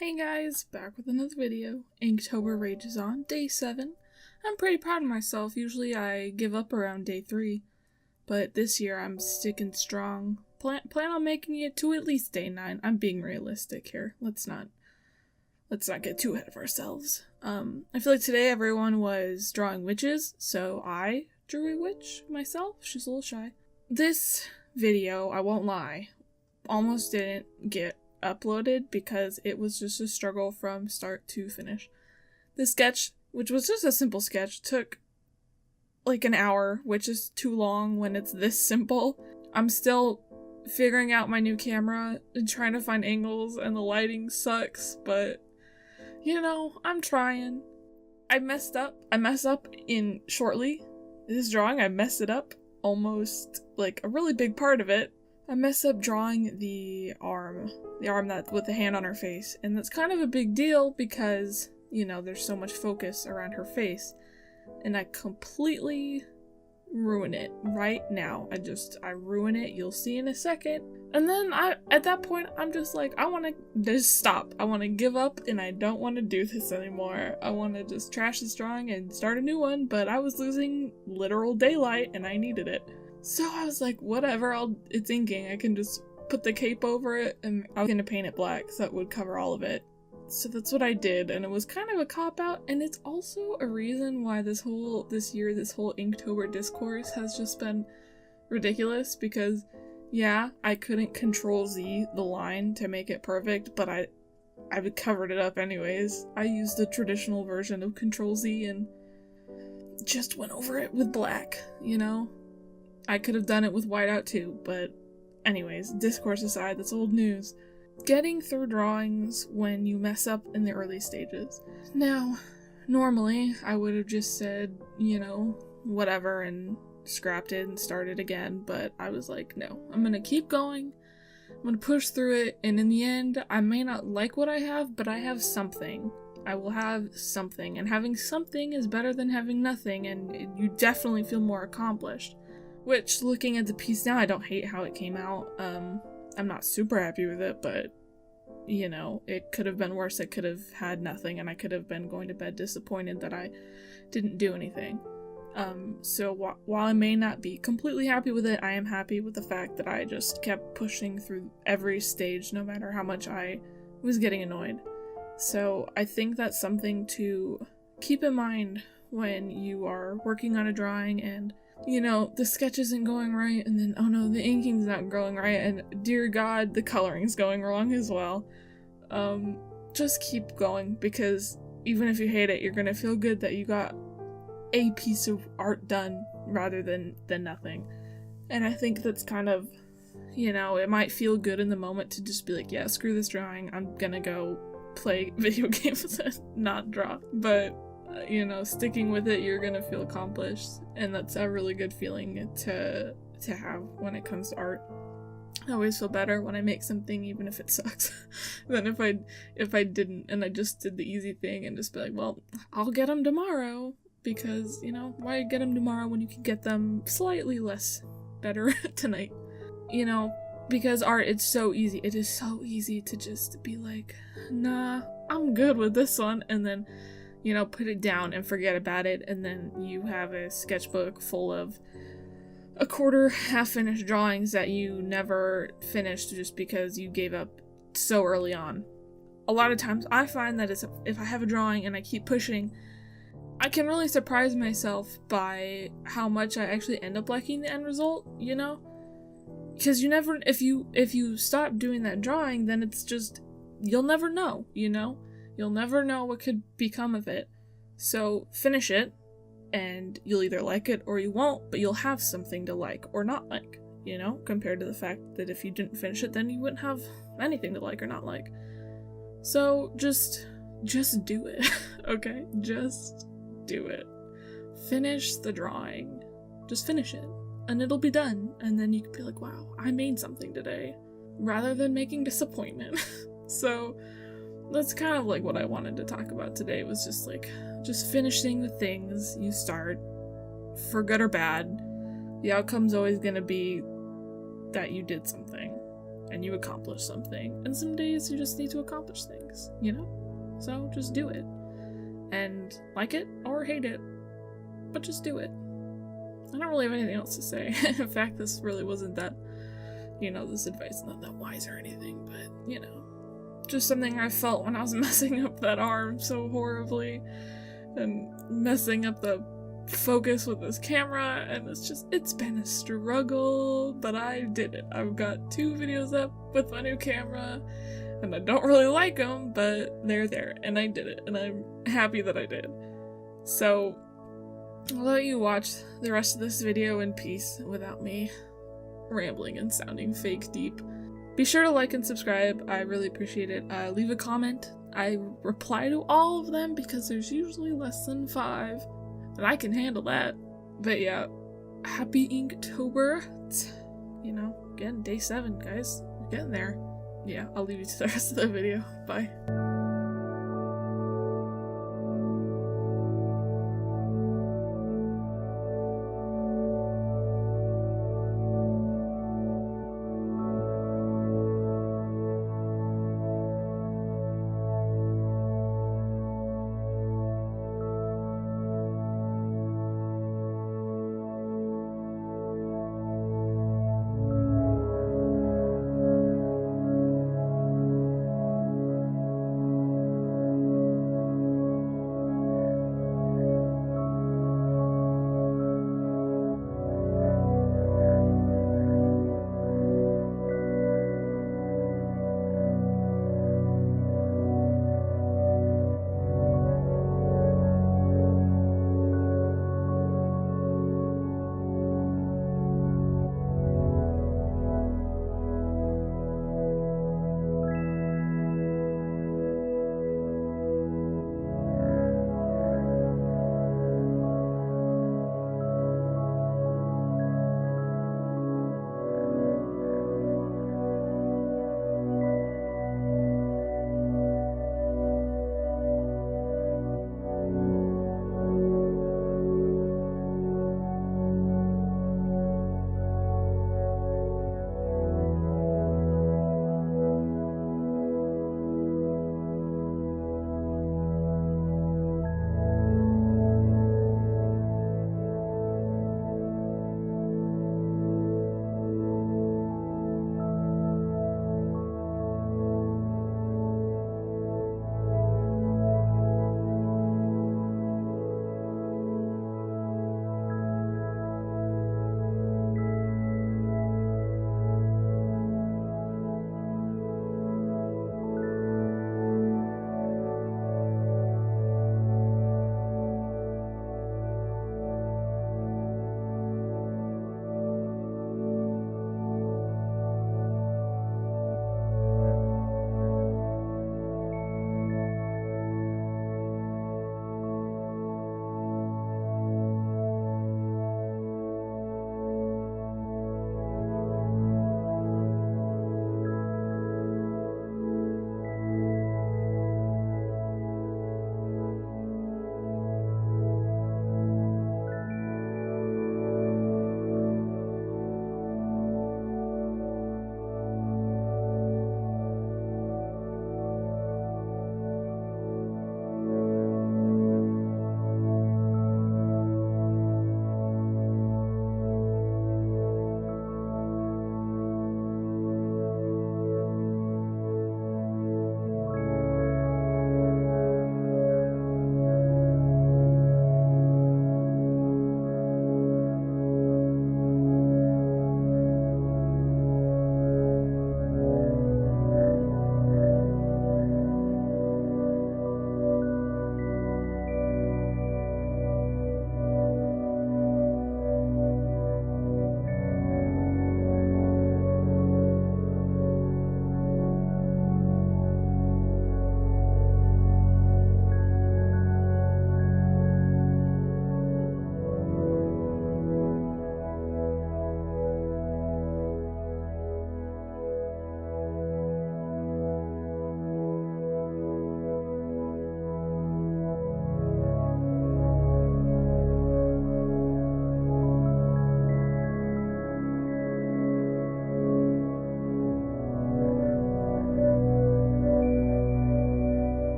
Hey guys, back with another video. Inktober rages on, day 7. I'm pretty proud of myself. Usually I give up around day 3, but this year I'm sticking strong. Plan on making it to at least day 9. I'm being realistic here. Let's not get too ahead of ourselves. I feel like today everyone was drawing witches, so I drew a witch myself. She's a little shy. This video, I won't lie, almost didn't get uploaded because it was just a struggle from start to finish. The sketch, which was just a simple sketch, took like an hour, which is too long when it's this simple. I'm still figuring out my new camera and trying to find angles, and the lighting sucks, but you know, I'm trying. I messed up in shortly. This drawing, I messed it up almost like a really big part of it. I messed up drawing the arm that with the hand on her face, and that's kind of a big deal because, you know, there's so much focus around her face, and I completely ruin it right now. I ruin it. You'll see in a second. And then at that point, I'm just like, I want to just stop. I want to give up, and I don't want to do this anymore. I want to just trash this drawing and start a new one, but I was losing literal daylight, and I needed it. So I was like, whatever, it's inking. I can just put the cape over it, and I was gonna paint it black so that would cover all of it. So that's what I did, and it was kind of a cop-out, and it's also a reason why this whole Inktober discourse has just been ridiculous, because yeah, I couldn't Control-Z the line to make it perfect, but I covered it up anyways. I used the traditional version of Control-Z and just went over it with black, you know? I could have done it with whiteout too, but anyways, discourse aside, that's old news. Getting through drawings when you mess up in the early stages. Now, normally, I would have just said, you know, whatever, and scrapped it and started again, but I was like, no, I'm gonna keep going, I'm gonna push through it, and in the end, I may not like what I have, but I have something. I will have something, and having something is better than having nothing, and you definitely feel more accomplished. Which, looking at the piece now, I don't hate how it came out. I'm not super happy with it, but, you know, it could have been worse. It could have had nothing, and I could have been going to bed disappointed that I didn't do anything. So while I may not be completely happy with it, I am happy with the fact that I just kept pushing through every stage, no matter how much I was getting annoyed. So I think that's something to keep in mind when you are working on a drawing and, you know, the sketch isn't going right, and then, oh no, the inking's not going right, and dear God, the coloring's going wrong as well. Just keep going, because even if you hate it, you're gonna feel good that you got a piece of art done rather than nothing. And I think that's kind of, you know, it might feel good in the moment to just be like, yeah, screw this drawing, I'm gonna go play video games and not draw. But you know, sticking with it, you're gonna feel accomplished, and that's a really good feeling to have when it comes to art. I always feel better when I make something, even if it sucks, than if I didn't and I just did the easy thing and just be like, well, I'll get them tomorrow, because, you know, why get them tomorrow when you can get them slightly less better tonight? You know, because art, it's so easy. It is so easy to just be like, nah, I'm good with this one, and then, you know, put it down and forget about it, and then you have a sketchbook full of a quarter half-finished drawings that you never finished just because you gave up so early on. A lot of times I find that if I have a drawing and I keep pushing, I can really surprise myself by how much I actually end up liking the end result, you know? Because you never, if you stop doing that drawing, then it's just, you'll never know, you know? You'll never know what could become of it. So finish it, and you'll either like it or you won't, but you'll have something to like or not like, you know, compared to the fact that if you didn't finish it, then you wouldn't have anything to like or not like. So just do it, okay? Just do it. Finish the drawing. Just finish it, and it'll be done, and then you can be like, wow, I made something today, rather than making disappointment. So that's kind of like what I wanted to talk about today, was just like, just finishing the things you start, for good or bad. The outcome's always gonna be that you did something. and you accomplish something. And some days you just need to accomplish things, you know? So just do it. And like it or hate it, but just do it. I don't really have anything else to say. In fact, this really wasn't that, you know, this advice is not that wise or anything, but, you know, just something I felt when I was messing up that arm so horribly and messing up the focus with this camera, and it's been a struggle, but I did it. I've got 2 videos up with my new camera, and I don't really like them, but they're there, and I did it, and I'm happy that I did. So, I'll let you watch the rest of this video in peace without me rambling and sounding fake deep. Be sure to like and subscribe, I really appreciate it. Leave a comment. I reply to all of them because there's usually less than 5. And I can handle that. But yeah, happy Inktober. It's, you know, again, day 7, guys. We're getting there. Yeah, I'll leave you to the rest of the video. Bye.